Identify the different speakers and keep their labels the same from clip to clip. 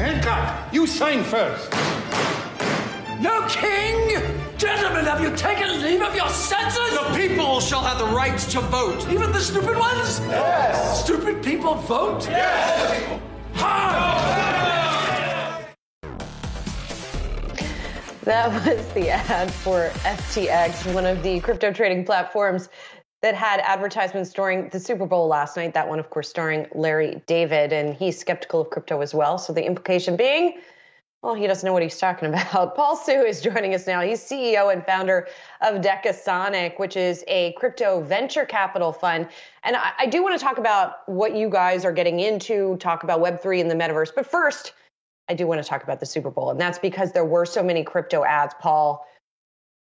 Speaker 1: Hancock, you sign first.
Speaker 2: No king! Gentlemen, have you taken leave of your senses?
Speaker 3: The people shall have the right to vote.
Speaker 2: Even the stupid ones?
Speaker 1: Yes.
Speaker 2: Stupid people vote?
Speaker 1: Yes.
Speaker 4: That was the ad for FTX, one of the crypto trading platforms that had advertisements during the Super Bowl last night. That one, of course, starring Larry David, and he's skeptical of crypto as well. So the implication being, well, he doesn't know what he's talking about. Paul Su is joining us now. He's CEO and founder of Decasonic, which is a crypto venture capital fund. And I do want to talk about what you guys are getting into, talk about Web3 and the metaverse. But first, I do want to talk about the Super Bowl. And that's because there were so many crypto ads, Paul.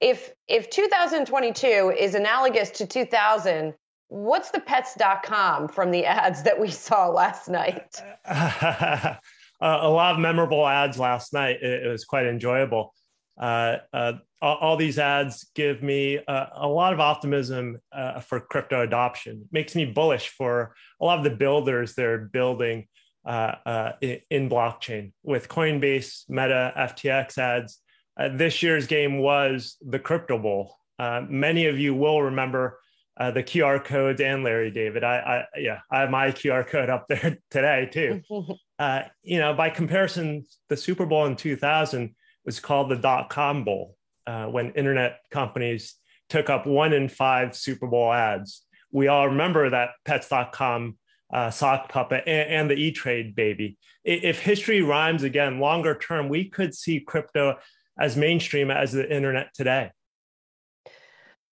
Speaker 4: If 2022 is analogous to 2000, what's the pets.com from the ads that we saw last night?
Speaker 5: A lot of memorable ads last night. It was quite enjoyable. All these ads give me a lot of optimism for crypto adoption. It makes me bullish for a lot of the builders that are building in blockchain. With Coinbase, Meta, FTX ads, this year's game was the Crypto Bowl. Many of you will remember the QR codes and Larry David. I have my QR code up there today too. By comparison, the Super Bowl in 2000 was called the .com Bowl when internet companies took up 1 in 5 Super Bowl ads. We all remember that Pets.com sock puppet and the E-Trade baby. If history rhymes again, longer term, we could see crypto as mainstream as the internet today.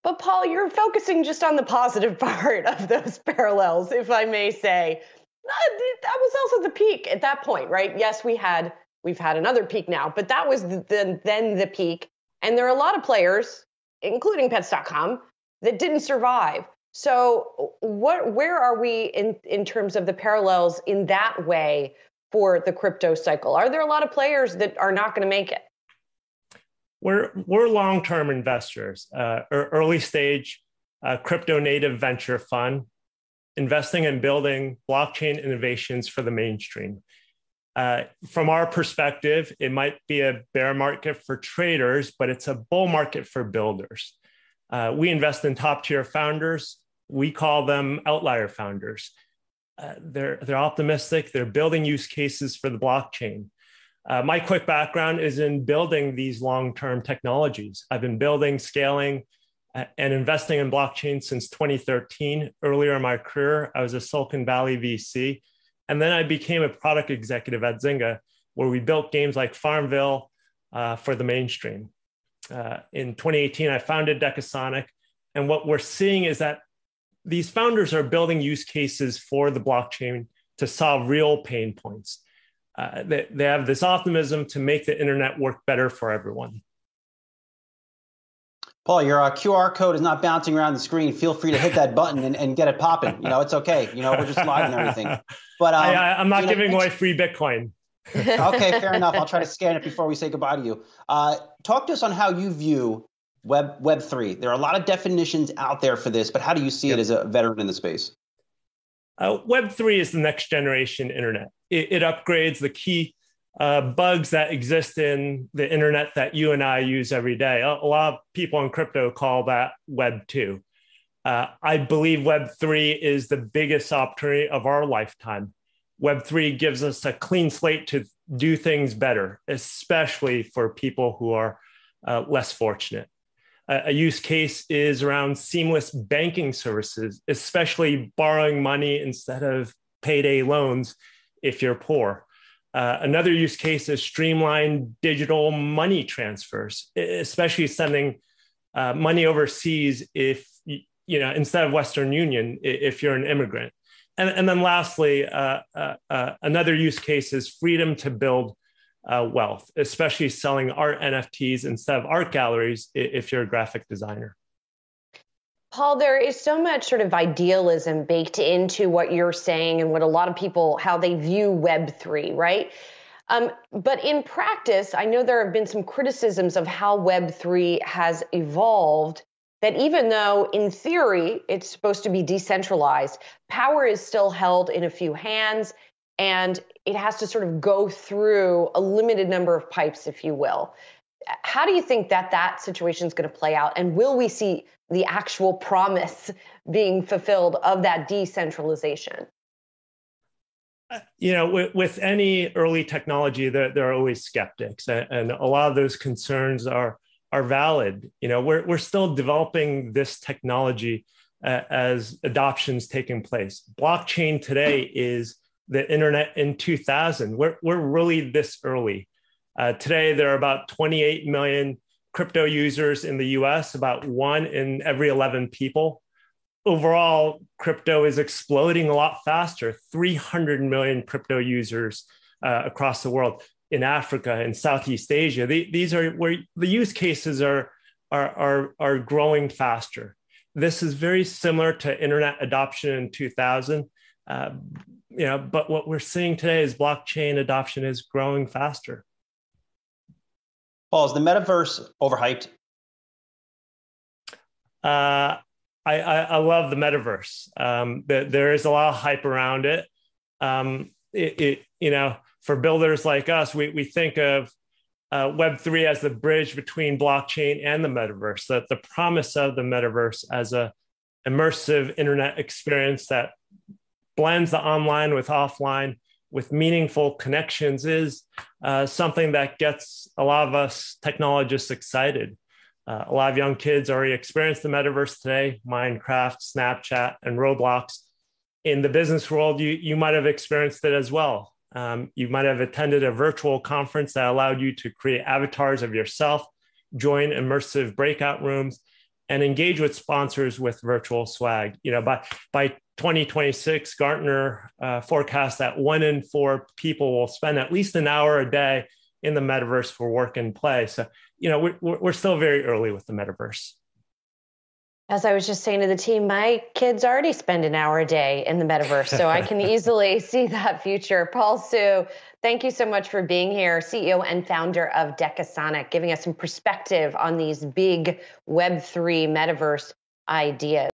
Speaker 4: But Paul, you're focusing just on the positive part of those parallels, if I may say. That was also the peak at that point, right? Yes, we've had another peak now, but that was then the peak. And there are a lot of players, including Pets.com, that didn't survive. So where are we in terms of the parallels in that way for the crypto cycle? Are there a lot of players that are not going to make it?
Speaker 5: We're long-term investors, early stage crypto native venture fund, investing in building blockchain innovations for the mainstream. From our perspective, it might be a bear market for traders, but it's a bull market for builders. We invest in top-tier founders. We call them outlier founders. They're optimistic. They're building use cases for the blockchain. My quick background is in building these long-term technologies. I've been building, scaling, and investing in blockchain since 2013. Earlier in my career, I was a Silicon Valley VC. And then I became a product executive at Zynga, where we built games like Farmville for the mainstream. In 2018, I founded Decasonic. And what we're seeing is that these founders are building use cases for the blockchain to solve real pain points. They have this optimism to make the internet work better for everyone.
Speaker 6: Paul, your QR code is not bouncing around the screen. Feel free to hit that button and get it popping. It's okay. We're just live and everything. But
Speaker 5: I'm not giving away free Bitcoin.
Speaker 6: Okay, fair enough. I'll try to scan it before we say goodbye to you. Talk to us on how you view Web3. There are a lot of definitions out there for this, but how do you see it as a veteran in the space?
Speaker 5: Web3 is the next generation internet. It upgrades the key bugs that exist in the internet that you and I use every day. A lot of people in crypto call that Web 2. I believe Web 3 is the biggest opportunity of our lifetime. Web 3 gives us a clean slate to do things better, especially for people who are less fortunate. A use case is around seamless banking services, especially borrowing money instead of payday loans if you're poor. Another use case is streamlined digital money transfers, especially sending money overseas if, instead of Western Union, if you're an immigrant. And then lastly, another use case is freedom to build wealth, especially selling art NFTs instead of art galleries if you're a graphic designer.
Speaker 4: Paul, there is so much sort of idealism baked into what you're saying and what a lot of people, how they view Web3, right? But in practice, I know there have been some criticisms of how Web3 has evolved, that even though in theory it's supposed to be decentralized, power is still held in a few hands. and it has to sort of go through a limited number of pipes, if you will. How do you think that situation is going to play out? And will we see the actual promise being fulfilled of that decentralization?
Speaker 5: With any early technology, there are always skeptics, and a lot of those concerns are valid. We're still developing this technology as adoption's taking place. Blockchain today is the internet in 2000. We're really this early. Today, there are about 28 million crypto users in the US, about 1 in every 11 people. Overall, crypto is exploding a lot faster, 300 million crypto users across the world, in Africa and Southeast Asia. These are where the use cases are growing faster. This is very similar to internet adoption in 2000. But what we're seeing today is blockchain adoption is growing faster.
Speaker 6: Paul, is the metaverse overhyped?
Speaker 5: I love the metaverse. There is a lot of hype around it. For builders like us, we think of Web3 as the bridge between blockchain and the metaverse. That the promise of the metaverse as a immersive internet experience that blends the online with offline with meaningful connections is something that gets a lot of us technologists excited. A lot of young kids already experience the metaverse today, Minecraft, Snapchat, and Roblox. In the business world, you might have experienced it as well. You might have attended a virtual conference that allowed you to create avatars of yourself, join immersive breakout rooms, and engage with sponsors with virtual swag. By 2026, Gartner forecasts that 1 in 4 people will spend at least an hour a day in the metaverse for work and play. So, we're still very early with the metaverse.
Speaker 4: As I was just saying to the team, my kids already spend an hour a day in the metaverse, so I can easily see that future. Paul Hsu, thank you so much for being here, CEO and founder of Decasonic, giving us some perspective on these big Web3 metaverse ideas.